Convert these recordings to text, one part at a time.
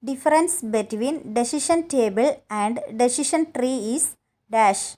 Difference between decision table and decision tree is dash.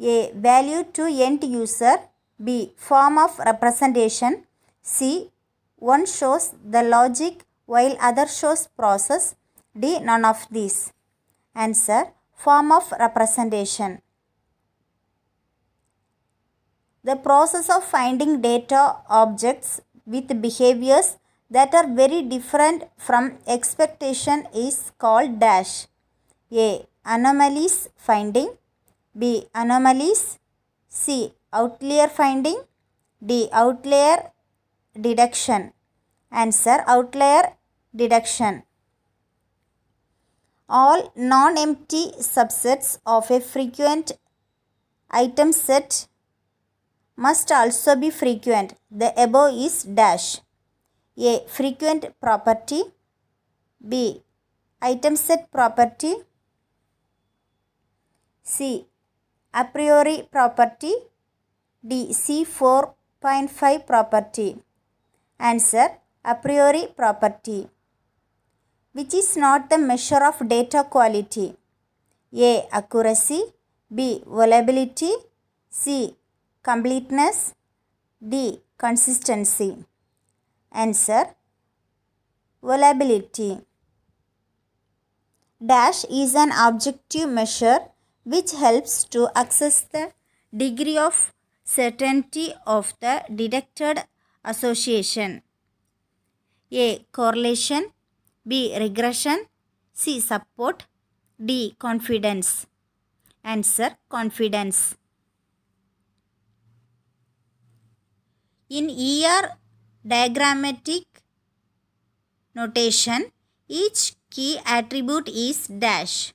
A. Value to end user. B. Form of representation. C. One shows the logic while other shows process. D. None of these. Answer. Form of representation. The process of finding data objects with behaviors that are very different from expectation is called dash. A. Anomalies finding. B. Anomalies. C. Outlier finding. D. Outlier deduction. Answer. Outlier deduction. All non-empty subsets of a frequent item set must also be frequent. The above is dash. A. Frequent property. B. Item set property. C. A priori property. D. C. 4.5 property. Answer. A priori property. Which is not the measure of data quality? A. Accuracy. B. Reliability. C. Completeness. D. Consistency. Answer. Reliability. Dash is an objective measure which helps to assess the degree of certainty of the detected association. A. Correlation. B. Regression. C. Support. D. Confidence. Answer. Confidence. In ER diagrammatic notation, each key attribute is dash.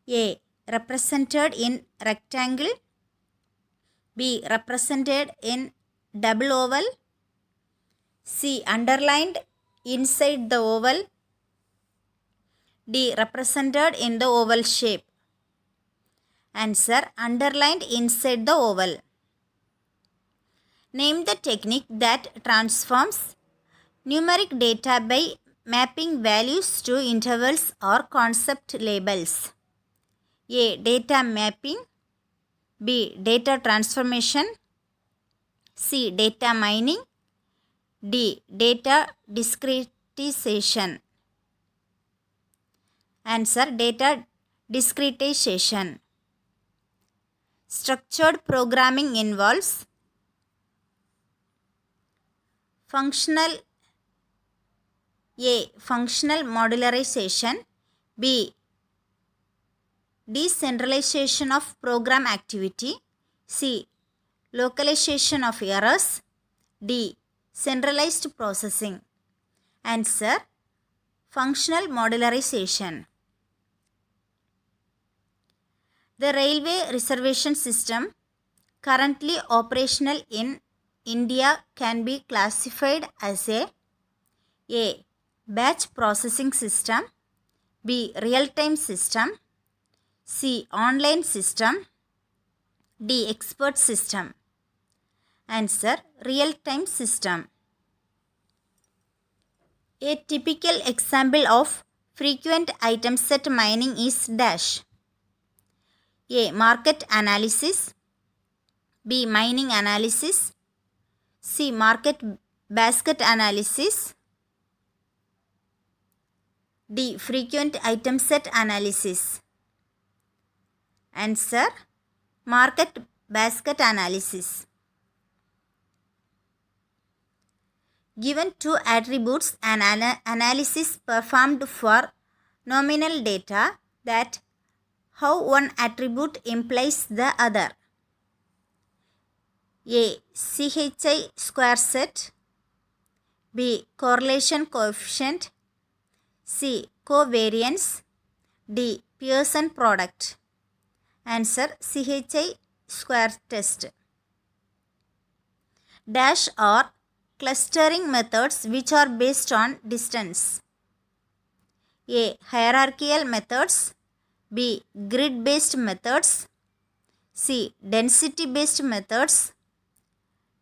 A. Represented in rectangle. B. Represented in double oval. C. Underlined inside the oval. D. Represented in the oval shape. Answer. Underlined inside the oval. Name the technique that transforms numeric data by mapping values to intervals or concept labels. A. Data mapping. B. Data transformation. C. Data mining. D. Data discretization. Answer. Data discretization. Structured programming involves functional modularization. B. Decentralization of program activity. C. Localization of errors. D. Centralized processing. Answer. Functional modularization. The railway reservation system currently operational in India can be classified as A. Batch processing system. B. Real-time system. C. Online system. D. Expert system. Answer. Real-time system. A typical example of frequent item set mining is dash. A. Market analysis. B. Mining analysis. C. Market basket analysis. D. Frequent item set analysis. Answer. Market basket analysis. Given two attributes, an analysis performed for nominal data that how one attribute implies the other. A. CHI square set. B. Correlation coefficient. C. Covariance. D. Pearson product. Answer. CHI square test. Dash are clustering methods which are based on distance. A. Hierarchical methods. B. Grid based methods. C. Density based methods.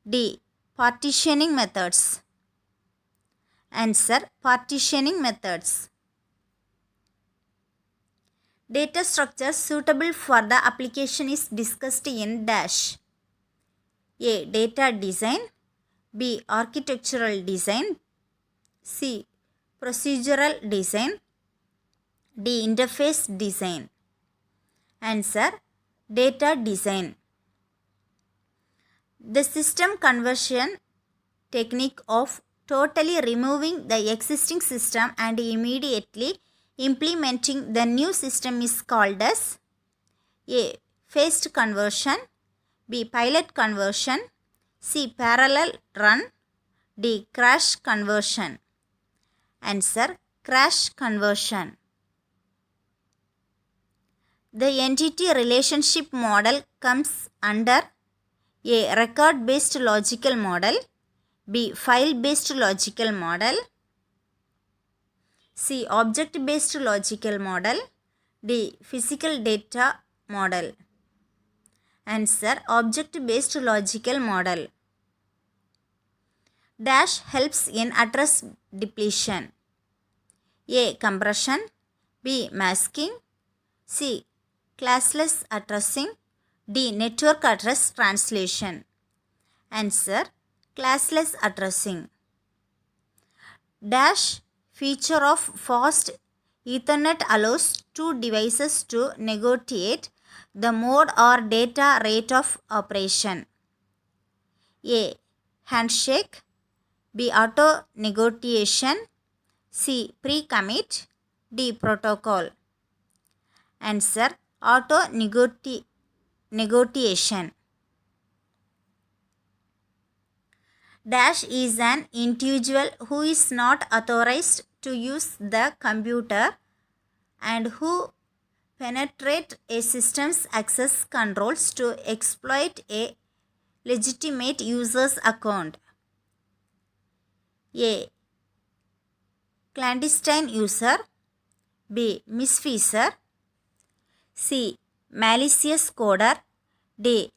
D. Partitioning methods. Answer, partitioning methods. Data structure suitable for the application is discussed in dash. A. Data design. B. Architectural design. C. Procedural design. D. Interface design. Answer, data design. The system conversion technique of totally removing the existing system and immediately implementing the new system is called as A. Phased conversion. B. Pilot conversion. C. Parallel run. D. Crash conversion. Answer, crash conversion. The entity relationship model comes under A. Record-based logical model. B. File-based logical model. C. Object-based logical model. D. Physical data model. Answer, object-based logical model. Dash helps in address depletion. A. Compression. B. Masking. C. Classless addressing. D. Network address translation. Answer, classless addressing. Dash feature of fast Ethernet allows two devices to negotiate the mode or data rate of operation. A. Handshake. B. Auto negotiation. C. Pre-commit. D. Protocol. Answer, auto negotiation. Dash is an individual who is not authorized to use the computer and who penetrate a system's access controls to exploit a legitimate user's account. A. Clandestine user. B. Misfeaser. C. Malicious coder. D.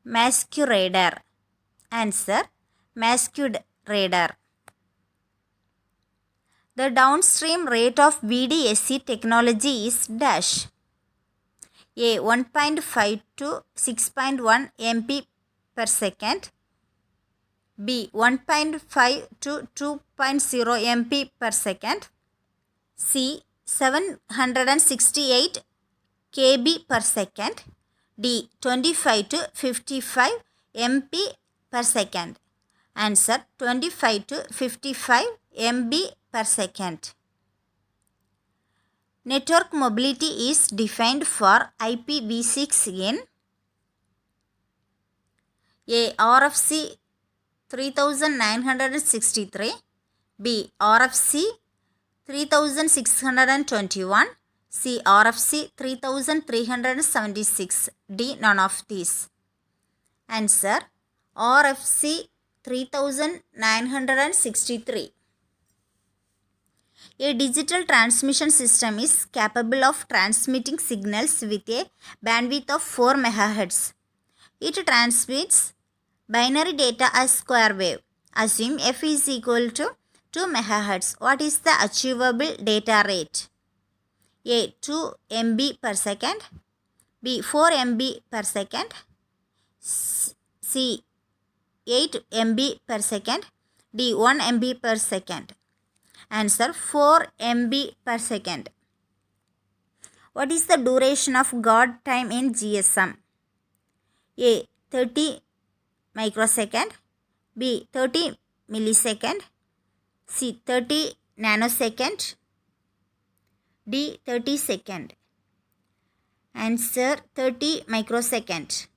Masquerader. Answer, masquerader. The downstream rate of VDSC technology is dash. A. 1.5 to 6.1 MB per second. B. 1.5 to 2.0 MB per second. C. 768 KB per second. D. 25 to 55 MB per second. Answer, 25 to 55 MB per second. Network mobility is defined for IPv6 in A. RFC 3963. B. RFC 3621. C. RFC 3376. D. None of these. Answer, RFC 3963. A digital transmission system is capable of transmitting signals with a bandwidth of 4 MHz. It transmits binary data as square wave. Assume f is equal to 2 MHz. What is the achievable data rate? A. 2 MB per second. B. 4 MB per second. C. 8 MB per second. D. 1 MB per second. Answer, 4 MB per second. What is the duration of guard time in GSM? A. 30 microsecond. B. 30 millisecond. C. 30 nanosecond. D. 30 second. Answer, 30 microsecond.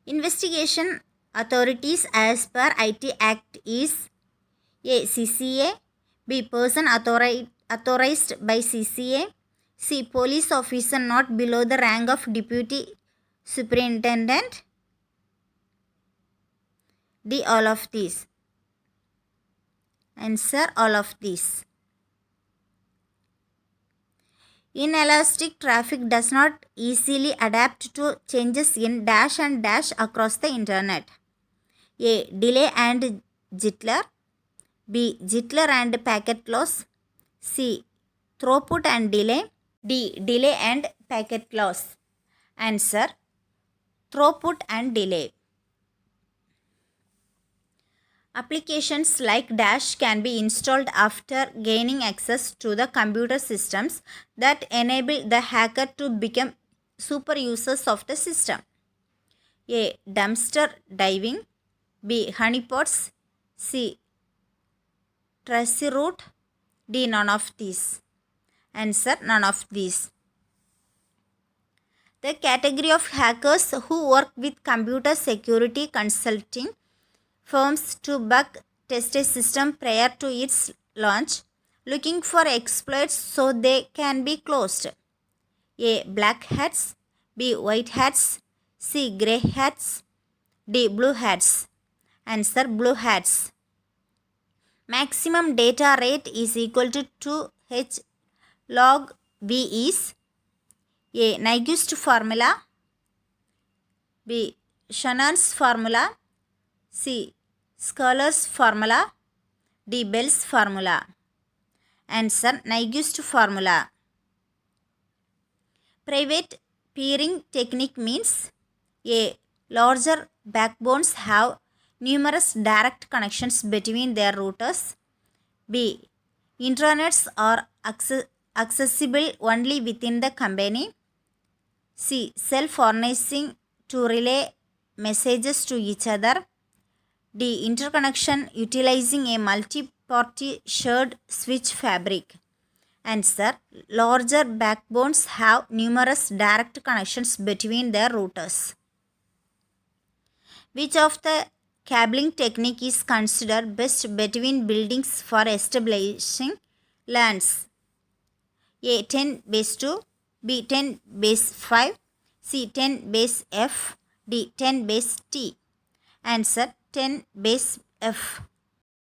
Investigation authorities as per IT Act is A. CCA. B. Person authorized by CCA. C. Police officer not below the rank of deputy superintendent. D. All of these. Answer, all of these. Inelastic traffic does not easily adapt to changes in dash and dash across the internet. A. Delay and jitter. B. Jitter and packet loss. C. Throughput and delay. D. Delay and packet loss. Answer: throughput and delay. Applications like Dash can be installed after gaining access to the computer systems that enable the hacker to become super users of the system. A. Dumpster diving. B. Honeypots. C. Traceroute. D. None of these. Answer: none of these. The category of hackers who work with computer security consulting firms to bug test a system prior to its launch, looking for exploits so they can be closed. A. Black hats. B. White hats. C. Grey hats. D. Blue hats. Answer: blue hats. Maximum data rate is equal to 2h log V is A. Nyquist formula. B. Shannon's formula. C. Scalar's formula. D. Bell's formula. Answer: Nyquist formula. Private peering technique means A. Larger backbones have numerous direct connections between their routers. B. Intranets are accessible only within the company. C. Self-organizing to relay messages to each other. D. Interconnection utilizing a multi-party shared switch fabric. Answer: larger backbones have numerous direct connections between their routers. Which of the cabling technique is considered best between buildings for establishing LANs? A. 10/2. B. 10/5. C. 10/F. D. 10/T. Answer: 10/F.